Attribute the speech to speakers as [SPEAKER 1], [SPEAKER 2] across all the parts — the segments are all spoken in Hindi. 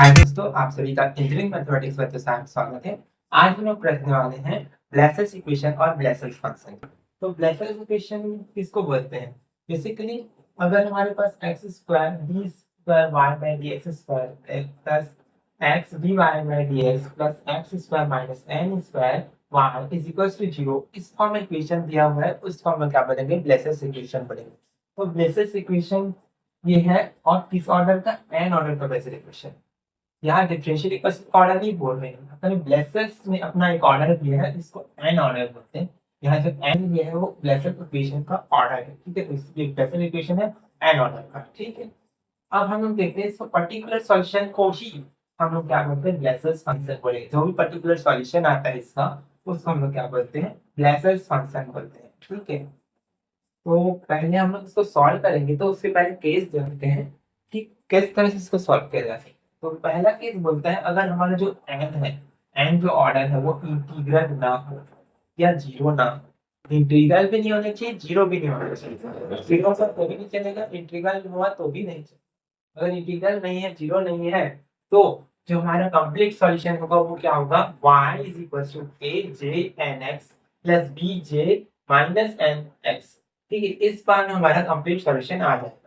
[SPEAKER 1] हाय दोस्तों, आप सभी का इंजीनियरिंग मैथमेटिक्स में स्वागत है। आज हम लोग पढ़ने वाले हैं ब्लेसेस इक्वेशन और ब्लेसेस फंक्शन। तो ब्लेसेस इक्वेशन किसको बोलते हैं? बेसिकली अगर हमारे पास X square B square Y by D X square plus X D Y by D X plus X square minus N square Y is equal to zero, इस फॉर्म में इक्वेशन दिया हुआ है, उस फॉर्म में क्या बनेंगे? ब्लेसेस इक्वेशन बनेंगे। तो ब्लेसेस इक्वेशन ये है, और किस ऑर्डर का? एन ऑर्डर का ब्लेसेस इक्वेशन। यहाँ डिफरेंशियल इक्वेशन का ऑर्डर नहीं बोल रहे हैं, अपने ब्लेसेस में अपना एक ऑर्डर दिया है, इसको एन ऑर्डर बोलते हैं। यहाँ जो एन दिया है वो ब्लेसेस इक्वेशन का ऑर्डर है, ठीक है। तो इसलिए ब्लेसेस इक्वेशन है एन ऑर्डर का, ठीक है। अब हम लोग देखते हैं इसको पर्टिकुलर सॉल्यूशन को ही हम लोग क्या बोलते हैं? ब्लेसेस फंक्शन बोलेंगे। जो भी पर्टिकुलर सॉल्यूशन आता है इसका, उसको हम लोग क्या बोलते हैं? ब्लेसेस फंक्शन बोलते हैं, ठीक है। तो पहले हम लोग इसको सॉल्व करेंगे, तो उसके पहले केस देखते हैं कि किस तरह से इसको सॉल्व किया जा सकता है। तो पहला केस बोलता है, अगर हमारा जो एन है, एन जो ऑर्डर है वो इंटीग्रल ना हो या जीरो ना हो। इंटीग्रल भी नहीं होना चाहिए, जीरो भी नहीं होना चाहिए। जीरो पर तो भी नहीं चलेगा, इंटीग्रल हुआ तो भी नहीं चलेगा। अगर इंटीग्रल नहीं है, जीरो नहीं है, तो जो हमारा कंप्लीट सॉल्यूशन होगा वो क्या होगा? y is equal to a j n x plus b j minus n x, ठीक है। इस बार में हमारा कंप्लीट सॉल्यूशन आ जाएगा।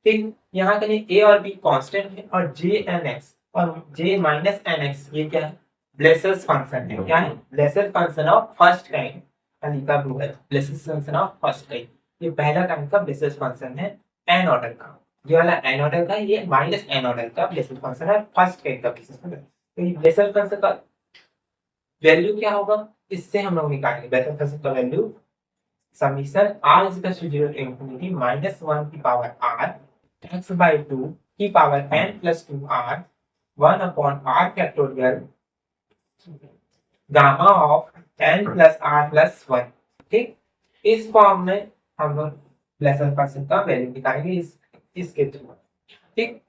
[SPEAKER 1] ठीक, यहाँ के लिए a और b कांस्टेंट है, और j n x और j माइनस n x ये क्या है? ब्लेसेस फंक्शन है। क्या है? Blesses function of first kind लिखा हुआ है, blesses function of first kind. ये पहला काइंड का ब्लेसेस फंक्शन है n ऑर्डर का। ये वाला n ऑर्डर का, ये माइनस n ऑर्डर का ब्लेसेस फंक्शन है फर्स्ट काइंड का ब्लेसेस फंक्शन। तो ये ब्लेसेस फंक्शन का वैल्यू क्या होगा? इससे हम लोग निकालेंगे ब्लेसेस फंक्शन का value. Summation r is equal to 0 to infinity minus 1 की पावर r x by 2 की power n plus 2r 1 upon r factorial gamma of n plus r plus 1, ठीक। इस फॉर्म में हम लोग ब्लेसेस फंक्शन का वैल्यू निकालेंगे इसके थ्रू, ठीक।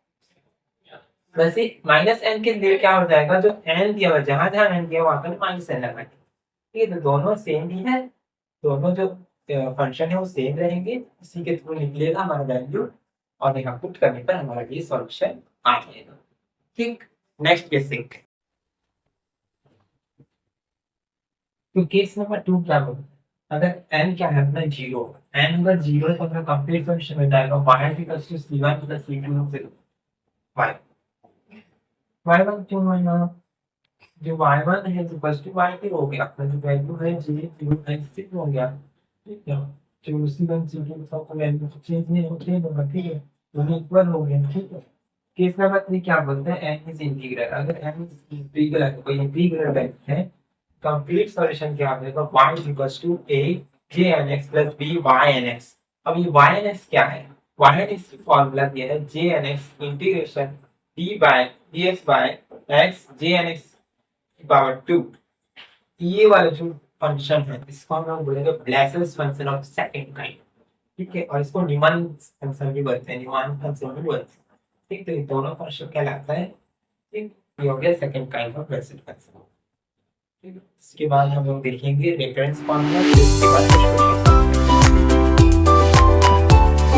[SPEAKER 1] वैसे माइनस एन के लिए क्या हो जाएगा? जो एन दिया हुआ, जहां जहां एन दिया वहां पर माइनस एन लगाएंगे, ठीक है। तो दोनों सेम ही है, दोनों जो फंक्शन है वो सेम रहेंगे, इसी के थ्रू निकलेगा हमारा वैल्यू, और यहाँ पुट करने पर हमारा ये सॉल्यूशन आ जाएगा, ठीक। नेक्स्ट केस देखते हैं। तो केस नंबर 2 क्या होगा? अगर n क्या है अपना? जीरो। n अगर जीरो है तो अपना कंप्लीट सॉल्यूशन हो जाएगा y equals to c1 plus c2 से y। y1 क्यों है? जो y1 है जो इक्वल्स टू y2 हो गया, अपना जो वैल्यू है g2 x हो गया, ठीक है। जो उसी वन सी के साथ वैल्यू चेंज नहीं होती है, तो ठीक है, दोनों इक्वल हो गए, ठीक है। केस नंबर 3 क्या बोलते हैं? n is integral. अगर n इज इंटीग्रल है, कोई इंटीग्रल वैल्यू है, कंप्लीट सॉल्यूशन क्या होगा? y is equal to a jnx plus b ynx। अब ये ynx क्या है? ynx की फॉर्मूला दिया है jnx integration d by dx by x jnx की पावर 2। ये वाला जो फंक्शन है इसको हम लोग बोलेंगे blesses function of second kind, ठीक है। और इसको न्यूमैन फंक्शन भी बोलते हैं, न्यूमैन फंक्शन भी बोलते हैं, ठीक। तो ये दोनों फंक्शन कहलाता है, ठीक। ये हो गया second kind of blesses function, ठीक। इसके बाद हम लोग देखेंगे रेफरेंस फॉर्मूला, इसके बाद